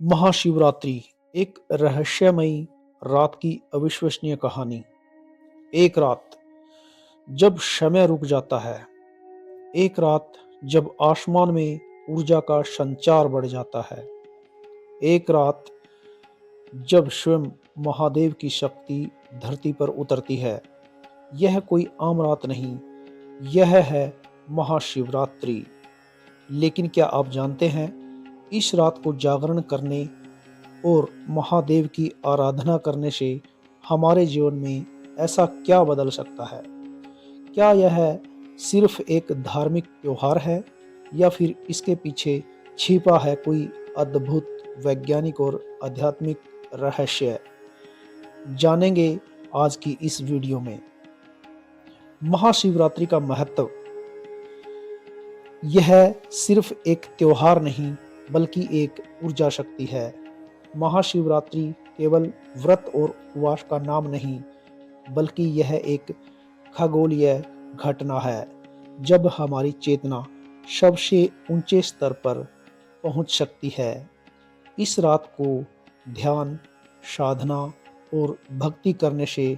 महाशिवरात्रि एक रहस्यमयी रात की अविश्वसनीय कहानी। एक रात जब समय रुक जाता है, एक रात जब आसमान में ऊर्जा का संचार बढ़ जाता है, एक रात जब स्वयं महादेव की शक्ति धरती पर उतरती है। यह कोई आम रात नहीं, यह है महाशिवरात्रि। लेकिन क्या आप जानते हैं, इस रात को जागरण करने और महादेव की आराधना करने से हमारे जीवन में ऐसा क्या बदल सकता है? क्या यह सिर्फ एक धार्मिक त्योहार है या फिर इसके पीछे छिपा है कोई अद्भुत वैज्ञानिक और आध्यात्मिक रहस्य? जानेंगे आज की इस वीडियो में। महाशिवरात्रि का महत्व। यह सिर्फ एक त्योहार नहीं बल्कि एक ऊर्जा शक्ति है। महाशिवरात्रि केवल व्रत और उपवास का नाम नहीं, बल्कि यह एक खगोलीय घटना है जब हमारी चेतना सबसे ऊंचे स्तर पर पहुंच सकती है। इस रात को ध्यान, साधना और भक्ति करने से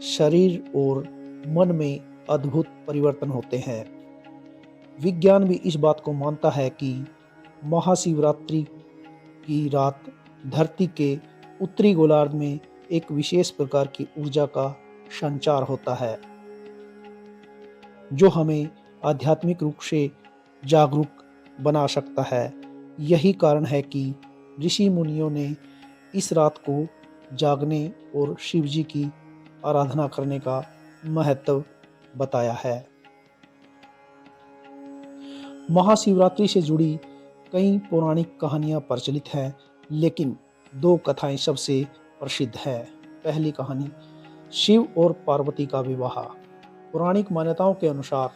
शरीर और मन में अद्भुत परिवर्तन होते हैं। विज्ञान भी इस बात को मानता है कि महाशिवरात्रि की रात धरती के उत्तरी गोलार्ध में एक विशेष प्रकार की ऊर्जा का संचार होता है, जो हमें आध्यात्मिक रूप से जागरूक बना सकता है। यही कारण है कि ऋषि मुनियों ने इस रात को जागने और शिव जी की आराधना करने का महत्व बताया है। महाशिवरात्रि से जुड़ी कई पौराणिक कहानियां प्रचलित हैं, लेकिन दो कथाएं सबसे प्रसिद्ध हैं। पहली कहानी, शिव और पार्वती का विवाह। पौराणिक मान्यताओं के अनुसार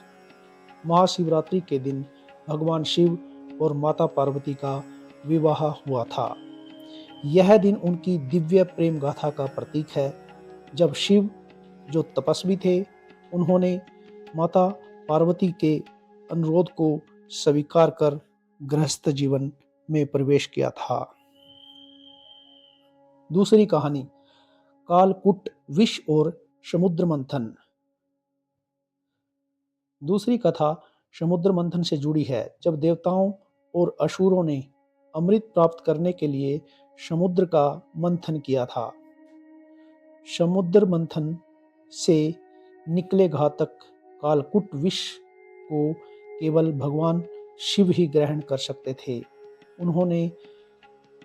महाशिवरात्रि के दिन भगवान शिव और माता पार्वती का विवाह हुआ था। यह दिन उनकी दिव्य प्रेम गाथा का प्रतीक है। जब शिव, जो तपस्वी थे, उन्होंने माता पार्वती के अनुरोध को स्वीकार कर गृहस्थ जीवन में प्रवेश किया था। दूसरी कहानी, कालकूट विष और समुद्र मंथन। दूसरी कथा समुद्र मंथन से जुड़ी है, जब देवताओं और असुरों ने अमृत प्राप्त करने के लिए समुद्र का मंथन किया था। समुद्र मंथन से निकले घातक कालकूट विष को केवल भगवान शिव ही ग्रहण कर सकते थे। उन्होंने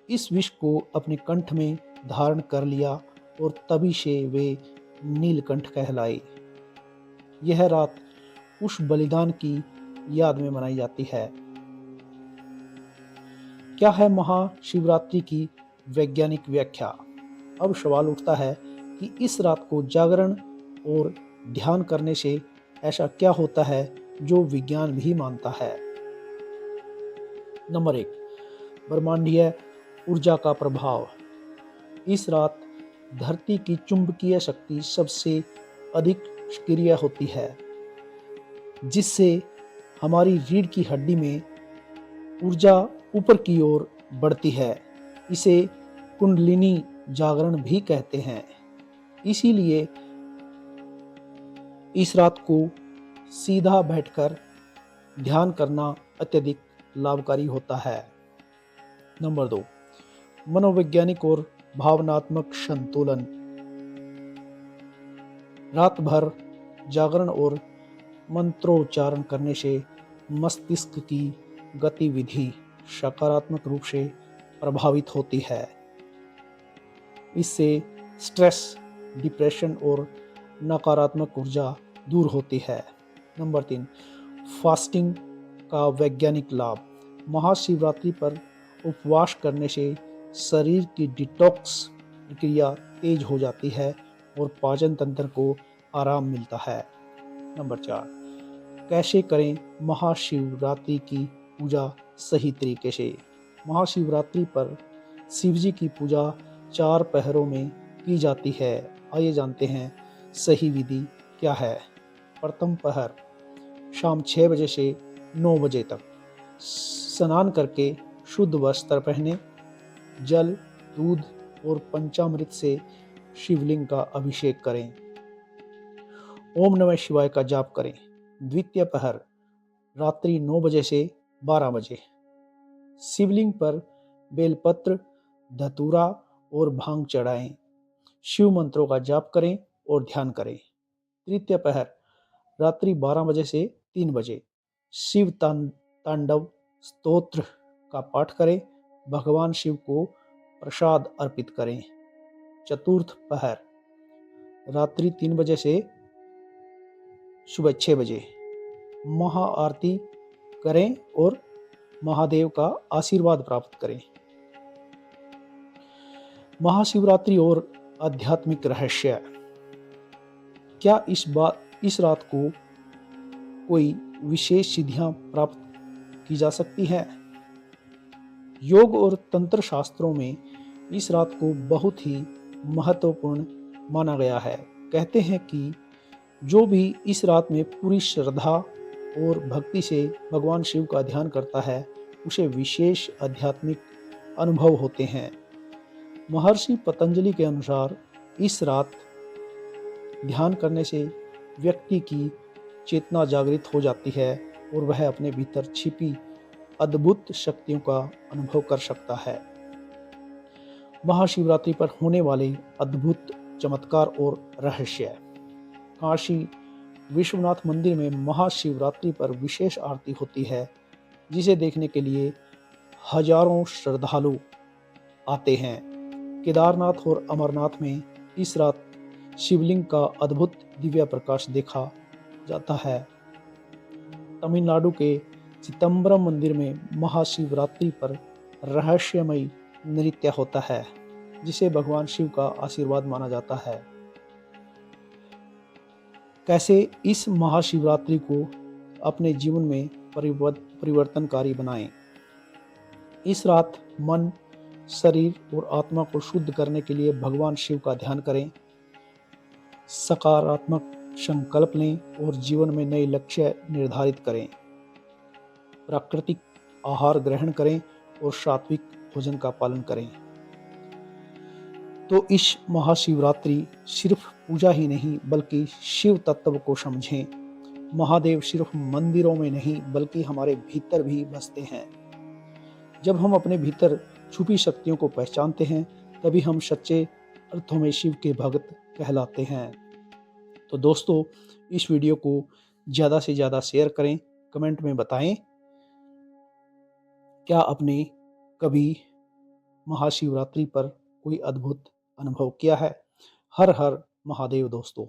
इस विष को अपने कंठ में धारण कर लिया और तभी से वे नीलकंठ कहलाए। यह रात उस बलिदान की याद में मनाई जाती है। क्या है महाशिवरात्रि की वैज्ञानिक व्याख्या? अब सवाल उठता है कि इस रात को जागरण और ध्यान करने से ऐसा क्या होता है जो विज्ञान भी मानता है। नंबर 1, ब्रह्मांडीय ऊर्जा का प्रभाव। इस रात धरती की चुंबकीय शक्ति सबसे अधिक सक्रिय होती है, जिससे हमारी रीढ़ की हड्डी में ऊर्जा ऊपर की ओर बढ़ती है। इसे कुंडलिनी जागरण भी कहते हैं। इसीलिए इस रात को सीधा बैठकर ध्यान करना अत्यधिक लाभकारी होता है। नंबर 2, मनोवैज्ञानिक और भावनात्मक संतुलन। रात भर जागरण और मंत्रोच्चारण करने से मस्तिष्क की गतिविधि सकारात्मक रूप से प्रभावित होती है। इससे स्ट्रेस, डिप्रेशन और नकारात्मक ऊर्जा दूर होती है। नंबर 3, फास्टिंग का वैज्ञानिक लाभ। महाशिवरात्रि पर उपवास करने से शरीर की डिटॉक्स प्रक्रिया तेज हो जाती है और पाचन तंत्र को आराम मिलता है। नंबर 4, कैसे करें महाशिवरात्रि की पूजा सही तरीके से? महाशिवरात्रि पर शिवजी की पूजा 4 पहरों में की जाती है। आइए जानते हैं सही विधि क्या है। प्रथम पहर शाम 6 बजे से 9 बजे तक। स्नान करके शुद्ध वस्त्र पहने। जल, दूध और पंचामृत से शिवलिंग का अभिषेक करें। ओम नमः शिवाय का जाप करें। द्वितीय पहर रात्रि 9 बजे से 12 बजे। शिवलिंग पर बेलपत्र, धतूरा और भांग चढ़ाएं। शिव मंत्रों का जाप करें और ध्यान करें। तृतीय पहर रात्रि 12 बजे से 3 बजे। शिव तांडव स्तोत्र का पाठ करें। भगवान शिव को प्रसाद अर्पित करें। चतुर्थ पहर रात्रि 3 बजे से सुबह 6 बजे महाआरती करें और महादेव का आशीर्वाद प्राप्त करें। महाशिवरात्रि और आध्यात्मिक रहस्य। क्या इस रात को कोई विशेष सिद्धियां प्राप्त की जा सकती है? योग और तंत्र शास्त्रों में इस रात को बहुत ही महत्वपूर्ण माना गया है। कहते हैं कि जो भी इस रात में पूरी श्रद्धा और भक्ति से भगवान शिव का ध्यान करता है, उसे विशेष आध्यात्मिक अनुभव होते हैं। महर्षि पतंजलि के अनुसार इस रात ध्यान करने से व्यक्ति की चेतना जागृत हो जाती है और वह अपने भीतर छिपी अद्भुत शक्तियों का अनुभव कर सकता है। महाशिवरात्रि पर होने वाले अद्भुत चमत्कार और रहस्य। काशी विश्वनाथ मंदिर में महाशिवरात्रि पर विशेष आरती होती है, जिसे देखने के लिए हजारों श्रद्धालु आते हैं। केदारनाथ और अमरनाथ में इस रात शिवलिंग का अद्भुत दिव्य प्रकाश देखा जाता है। तमिलनाडु के चिदम्बरम मंदिर में महाशिवरात्रि पर रहस्यमय नृत्य होता है, जिसे भगवान शिव का आशीर्वाद माना जाता है। कैसे इस महाशिवरात्रि को अपने जीवन में परिवर्तनकारी बनाएं। इस रात मन, शरीर और आत्मा को शुद्ध करने के लिए भगवान शिव का ध्यान करें। सकारात्मक संकल्प लें और जीवन में नए लक्ष्य निर्धारित करें। प्राकृतिक आहार ग्रहण करें और सात्विक भोजन का पालन करें। तो इस महाशिवरात्रि सिर्फ पूजा ही नहीं बल्कि शिव तत्व को समझें। महादेव सिर्फ मंदिरों में नहीं बल्कि हमारे भीतर भी बसते हैं। जब हम अपने भीतर छुपी शक्तियों को पहचानते हैं, तभी हम सच्चे अर्थों में शिव के भक्त कहलाते हैं। तो दोस्तों, इस वीडियो को ज़्यादा से ज़्यादा शेयर करें। कमेंट में बताएं क्या आपने कभी महाशिवरात्रि पर कोई अद्भुत अनुभव किया है। हर हर महादेव दोस्तों।